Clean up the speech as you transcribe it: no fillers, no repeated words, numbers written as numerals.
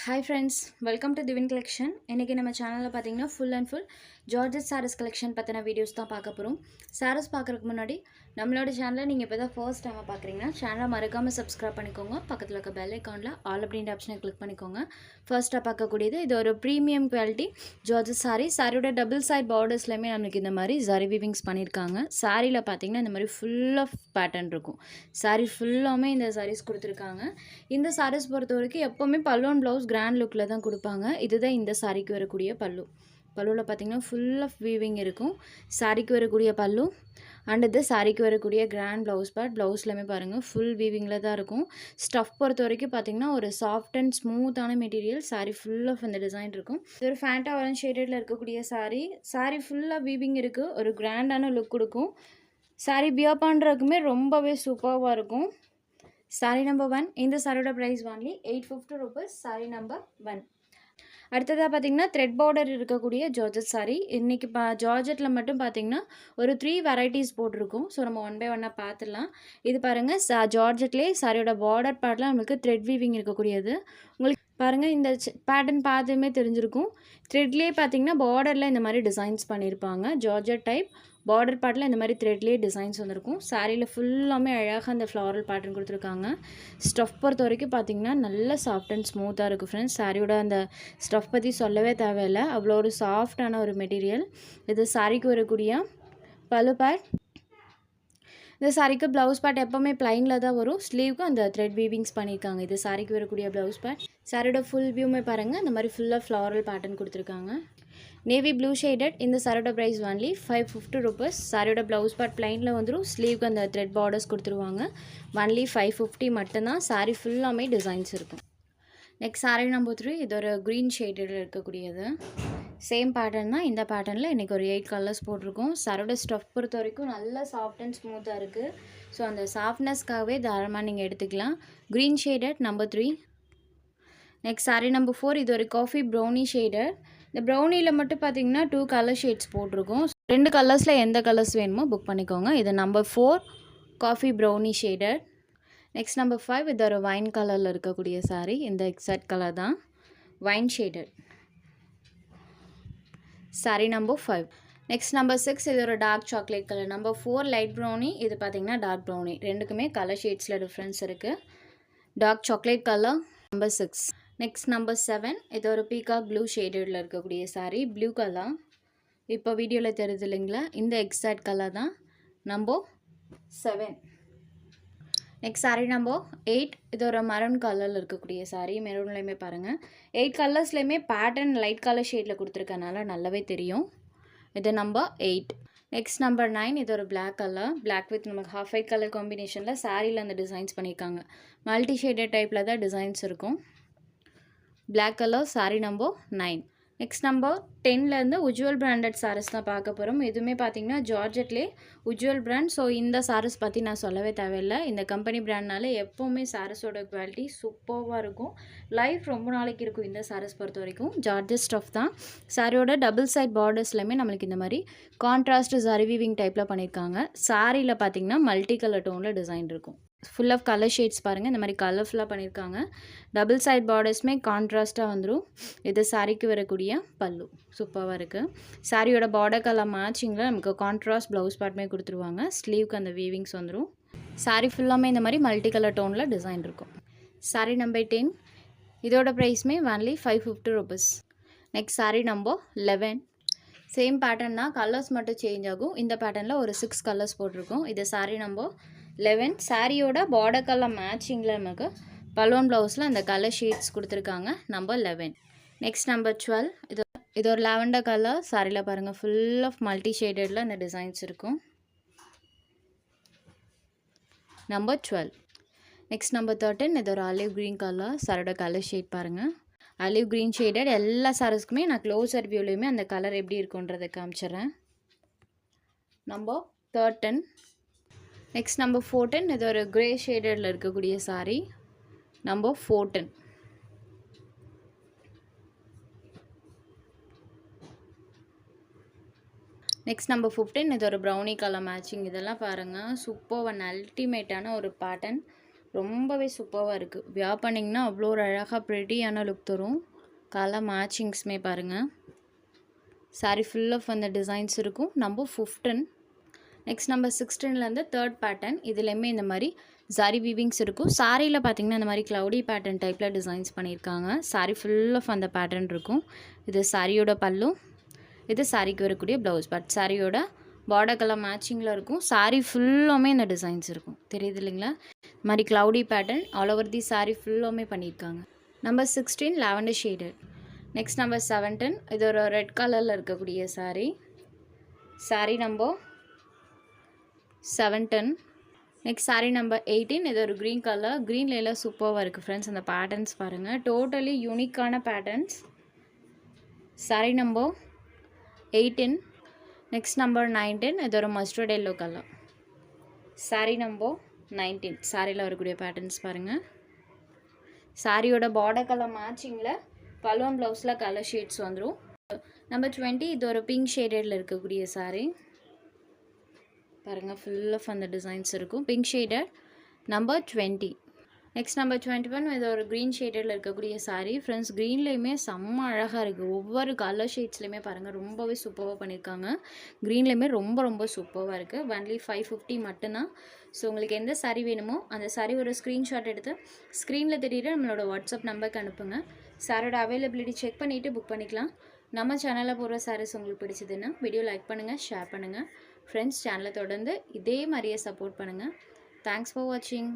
Hi friends, welcome to Divin Collection. இன்னைக்கு நம்ம சேனல்ல பாத்தீங்கன்னா full and full Georgette sarees collection பத்தின வீடியோஸ் தான் பார்க்க போறோம். sarees பார்க்கறதுக்கு முன்னாடி நம்மளோட சேனலை நீங்க இப்பதான் ஃபர்ஸ்ட் டைம் பார்க்கறீங்கன்னா சேனலை மறக்காம subscribe பண்ணிக்கோங்க. பக்கத்துல இருக்க bell iconல all அப்படிங்கற ஆப்ஷனை கிளிக் பண்ணிக்கோங்க. ஃபர்ஸ்டா பார்க்கக்கூடியது இது ஒரு பிரீமியம் குவாலிட்டி Georgette saree. சாரியோட டபுள் சைடு பார்டர்ஸ்லயே நமக்கு இந்த மாதிரி zari weavings பண்ணிருக்காங்க. சாரில பாத்தீங்கன்னா இந்த மாதிரி full of pattern இருக்கும். saree ஃபுல்லாமே இந்த sarees கொடுத்திருக்காங்க. இந்த sarees பொறுத்தவரைக்கும் எப்பவுமே பல்லு and blouse grand lookல தான் கொடுப்பாங்க. இதுதான் இந்த சாரிக்கு வரக்கூடிய பல்லு. பல்லுல பாத்தீங்கன்னா full of weaving இருக்கும். சாரிக்கு வரக்கூடிய பல்லு and இது சாரிக்கு வரக்கூடிய grand blouse part. blouseலமே பாருங்க full weavingல தான் இருக்கும். stuff பொறுத்தவரைக்கும் பாத்தீங்கன்னா ஒரு soft and smooth ஆன material. saree full of இந்த டிசைன் இருக்கும். இது ஒரு ஃபேண்டா ஆரஞ்சு ஷேடட்ல இருக்கக்கூடிய saree. saree full of weaving இருக்கு. ஒரு grand ஆன லுக் கொடுக்கும். saree வியர் பண்றதுக்குமே ரொம்பவே சூப்பரா இருக்கும். saree number 1 இந்த சாரியோட price only 850 rupees. saree number 1. அடுத்ததா பாத்தீங்கன்னா thread border இருக்கக்கூடிய ஜார்ஜெட் saree. இன்னைக்கு ஜார்ஜெட்ல மட்டும் பாத்தீங்கன்னா ஒரு 3 varieties போட்டுருக்கோம். சோ நம்ம ஒன் பை ஒன்னா பார்த்துடலாம். இது பாருங்க ஜார்ஜெட்லயே சாரியோட border பார்ட்ல நமக்கு thread weaving இருக்கக்கூடியது. உங்களுக்கு பாருங்க இந்த பேட்டர்ன் பார்த்ததுமே தெரிஞ்சிருக்கும். threadலயே பாத்தீங்கன்னா borderல இந்த மாதிரி டிசைன்ஸ் பண்ணிருப்பாங்க. ஜார்ஜெட் டைப் border பார்ட்ல இந்த மாதிரி threadலயே டிசைன்ஸ் வந்திருக்கும். சாரில ஃபுல்லாமே அழகா அந்த floral pattern கொடுத்திருக்காங்க. ஸ்டஃப் பொறுத்த வரைக்கும் பாத்தீங்கன்னா நல்ல சாஃப்ட் அண்ட் ஸ்மூத்தா இருக்கு फ्रेंड्स. சாரியோட அந்த ஸ்டஃப் பத்தி சொல்லவே தேவையில்ல. அவ்வளோ ஒரு சாஃப்ட்டான ஒரு மெட்டீரியல். இது சாரிக்கு வரக்கூடிய பல்லு பார்ட். இந்த சாரிக்கு ப்ளவுஸ் பார்ட் எப்பவுமே பிளைன்ல தான் வரும். ஸ்லீவ்க்கு அந்த thread weavings பண்ணிருக்காங்க. இது சாரிக்கு வரக்கூடிய ப்ளவுஸ் பார்ட். சாரியோட ஃபுல் வியூமே பாருங்க இந்த மாதிரி ஃபுல்லா floral pattern கொடுத்திருக்காங்க. Navy blue shaded. இந்த சாரியோட பிரைஸ் only 550 rupees. சாரியோட ப்ளவுஸ் பார்ட் பிளைன்ல வந்துரும். ஸ்லீவ்க்கு அந்த thread borders கொடுத்துருவாங்க. only 550 மட்டும்தான். சாரி ஃபுல்லாமே டிசைன்ஸ் இருக்கும். நெக்ஸ்ட் சாரி நம்பர் 3 இது ஒரு க்ரீன் ஷேடட்ல இருக்கக்கூடியது. சேம் பேட்டர்ன் தான். இந்த பேட்டர்னில் இன்றைக்கி ஒரு 8 கலர்ஸ் போட்டிருக்கோம். சாரோட ஸ்டஃப் பொறுத்த வரைக்கும் நல்லா சாஃப்ட் அண்ட் ஸ்மூத்தாக இருக்குது. ஸோ அந்த சாஃப்ட்னஸ்க்காகவே தாராளமாக நீங்கள் எடுத்துக்கலாம். Green shaded number 3. Next sorry number 4 இது ஒரு காஃபி ப்ரௌனி ஷேடட். இந்த ப்ரௌனியில் மட்டும் பார்த்தீங்கன்னா 2 கலர் ஷேட்ஸ் போட்டிருக்கோம். 2 கலர்ஸில் எந்த கலர்ஸ் வேணுமோ புக் பண்ணிக்கோங்க. இது number 4 coffee brownie shaded. Next number 5 இது ஒரு வைன் கலரில் இருக்கக்கூடிய சாரீ. இந்த எக்ஸாக்ட் கலர் தான் wine shaded. Sari number 5. Next number 6 இது ஒரு dark chocolate colour. Number 4 light brownie. இது பார்த்தீங்கன்னா டார்க் ப்ரௌனி. ரெண்டுக்குமே கலர் ஷேட்ஸில் டிஃப்ரென்ஸ் இருக்குது. Dark chocolate colour number 6. Next number 7 இது ஒரு பீகாக் ப்ளூ ஷேடடில் இருக்கக்கூடிய சாரீ. ப்ளூ கலர் இப்போ வீடியோவில் தெரியுது இல்லைங்களா, இந்த எக்ஸாக்ட் கலர் தான் நம்பர் 7. நெக்ஸ்ட் சாரீ நம்பர் 8 இது ஒரு மரூன் கலரில் இருக்கக்கூடிய சாரீ. மெரூன்லேயுமே பாருங்கள் 8 கலர்ஸ்லேயுமே பேட்டர்ன் லைட் கலர் ஷேடில் கொடுத்துருக்கனால நல்லாவே தெரியும். இது நம்பர் 8. நெக்ஸ்ட் நம்பர் 9 இது ஒரு பிளாக் கலர். பிளாக் வித் நமக்கு ஹாஃப் ஒயிட் கலர் காம்பினேஷனில் சாரியில் அந்த டிசைன்ஸ் பண்ணியிருக்காங்க. மல்டி ஷேடட் டைப்பில் தான் டிசைன்ஸ் இருக்கும். Black colour sari number 9. Next number 10லேருந்து உஜ்வல் பிராண்டட் சாரீஸ் தான் பார்க்க போகிறோம். எதுவுமே பார்த்தீங்கன்னா ஜார்ஜெட்லேயே உஜ்வல் பிராண்ட். ஸோ இந்த சாரீஸ் பற்றி நான் சொல்லவே தேவையில்லை. இந்த கம்பெனி பிராண்ட்னால எப்போவுமே சாரீஸோட குவாலிட்டி சூப்பராக இருக்கும். லைஃப் ரொம்ப நாளைக்கு இருக்கும். இந்த சாரீஸ் பொறுத்த வரைக்கும் ஜார்ஜெட் ஸ்டஃப் தான். சாரியோட டபுள் சைட் பார்டர்ஸ்லையுமே நம்மளுக்கு இந்த மாதிரி கான்ட்ராஸ்ட் ஜரி வீவிங் டைப்பில் பண்ணியிருக்காங்க. சாரியில் பார்த்தீங்கன்னா மல்டி கலர் டோனில் டிசைன் இருக்கும். ஃபுல் ஆஃப் கலர் ஷேட்ஸ் பாருங்கள் இந்த மாதிரி கலர்ஃபுல்லாக பண்ணியிருக்காங்க. டபுள் சைட் பார்டர்ஸுமே கான்ட்ராஸ்ட்டாக வந்துடும். இது சாரிக்கு வரக்கூடிய பல்லு சூப்பராக இருக்குது. சாரியோட பார்டர் கலர் மேட்சிங்கில் நமக்கு கான்ட்ராஸ்ட் ப்ளவுஸ் பார்ட்டுமே கொடுத்துருவாங்க. ஸ்லீவ்க்கு அந்த வீவிங்ஸ் வந்துடும். சாரி ஃபுல்லாமே இந்த மாதிரி மல்டி கலர் டோனில் டிசைன் இருக்கும். சாரி நம்பர் 10 இதோட ப்ரைஸ்மே only 550 rupees. Next sorry number 11 same pattern தான், கலர்ஸ் மட்டும் சேஞ்ச் ஆகும். இந்த பேட்டர்னில் ஒரு 6 கலர்ஸ் போட்டிருக்கோம். இது சாரி நம்பர் 11. சாரியோட பார்டர் கலர் மேட்சிங்கில் நமக்கு பலூன் ப்ளவுஸில் அந்த கலர் ஷேட்ஸ் கொடுத்துருக்காங்க. நம்பர் 11. நெக்ஸ்ட் நம்பர் 12 இது ஒரு லாவெண்டர் கலர். சாரியில் பாருங்கள் ஃபுல் ஆஃப் மல்டி ஷேடடில் அந்த டிசைன்ஸ் இருக்கும். நம்பர் 12. நெக்ஸ்ட் நம்பர் 13 இது ஒரு ஆலிவ் க்ரீன் கலர். சாரியோட கலர் ஷேட் பாருங்கள் ஆலிவ் க்ரீன் ஷேடட். எல்லா சாரீஸ்க்குமே நான் க்ளோஸர் வியூலையுமே அந்த கலர் எப்படி இருக்குன்றதை காமிச்சிட்றேன். நம்பர் 13. நெக்ஸ்ட் நம்பர் 14 இது ஒரு கிரே ஷேடடில் இருக்கக்கூடிய சாரீ. நம்பர் 14. நெக்ஸ்ட் நம்பர் 15 இது ஒரு ப்ரௌனி கலர் மேட்சிங். இதெல்லாம் பாருங்கள் சூப்பர் அல்டிமேட்டான ஒரு பேட்டர்ன். ரொம்பவே சூப்பராக இருக்குது. வியர் பண்ணிங்கன்னா அவ்வளோ ஒரு அழகாக ப்ரெட்டியான லுக் தரும். கலர் மேட்சிங்ஸுமே பாருங்கள். சாரீ ஃபுல் ஆஃப் அந்த டிசைன்ஸ் இருக்கும். நம்பர் 15. நெக்ஸ்ட் நம்பர் 16லேருந்து தேர்ட் பேட்டர்ன். இதுலேயுமே இந்த மாதிரி சாரி வீவிங்ஸ் இருக்கும். சாரியில் பார்த்தீங்கன்னா இந்த மாதிரி க்ளவுடி பேட்டர்ன் டைப்பில் டிசைன்ஸ் பண்ணியிருக்காங்க. சாரீ ஃபுல் ஆஃப் அந்த பேட்டர்ன் இருக்கும். இது சாரியோட பல்லு, இது சாரிக்கு வரக்கூடிய ப்ளவுஸ். பட் சாரியோட பார்டர் கலர் மேட்சிங்கில் இருக்கும். சாரீ ஃபுல்லாமே இந்த டிசைன்ஸ் இருக்கும். தெரியுது இல்லைங்களா? இந்த மாதிரி cloudy pattern all over the sari ஃபுல்லாமே பண்ணியிருக்காங்க. Number 16 lavender shaded. Next number 17. இது ஒரு ரெட் கலரில் இருக்கக்கூடிய sari. Sari number 17. Next sari number 18. இது ஒரு க்ரீன் கலர். க்ரீனில் எல்லாம் சூப்பராக இருக்குது ஃப்ரெண்ட்ஸ். அந்த பேட்டர்ன்ஸ் பாருங்கள். டோட்டலி யூனிக்கான patterns. Sari number 18. Next number 19. இது ஒரு mustard yellow colour. Sari number 19. சாரியில் வரக்கூடிய பேட்டர்ன்ஸ் பாருங்கள். சாரியோட பார்டர் கலர் மேட்சிங்கில் பலூன் ப்ளவுஸில் கலர் ஷேட்ஸ் வந்துடும். நம்பர் 20. இது ஒரு பிங்க் ஷேடடில் இருக்கக்கூடிய சாரீ பாருங்கள். ஃபுல் ஆஃப் அந்த டிசைன்ஸ் இருக்கும். Pink shaded. Number 20. Next number 21. இது ஒரு க்ரீன் ஷேடடில் இருக்கக்கூடிய சாரீ. ஃப்ரெண்ட்ஸ் க்ரீன்லேயுமே செம்ம அழகாக இருக்குது. ஒவ்வொரு கலர் ஷேட்ஸ்லையுமே பாருங்கள் ரொம்பவே சூப்பராக பண்ணியிருக்காங்க. க்ரீன்லேயுமே ரொம்ப சூப்பராக இருக்குது. ஒன்லி 550 மட்டும்தான். ஸோ உங்களுக்கு எந்த சாரீ வேணுமோ அந்த சாரீ ஒரு ஸ்க்ரீன்ஷாட் எடுத்து ஸ்க்ரீனில் தெரியுற நம்மளோட வாட்ஸ்அப் நம்பருக்கு அனுப்புங்க. சாரோட அவைலபிலிட்டி செக் பண்ணிவிட்டு புக் பண்ணிக்கலாம். நம்ம சேனலில் போடுற சாரீஸ் உங்களுக்கு பிடிச்சதுன்னா வீடியோ லைக் பண்ணுங்கள், ஷேர் பண்ணுங்கள். ஃப்ரெண்ட்ஸ் சேனலை தொடர்ந்து இதே மாதிரியே சப்போர்ட் பண்ணுங்கள். தேங்க்ஸ் ஃபார் வாட்சிங்.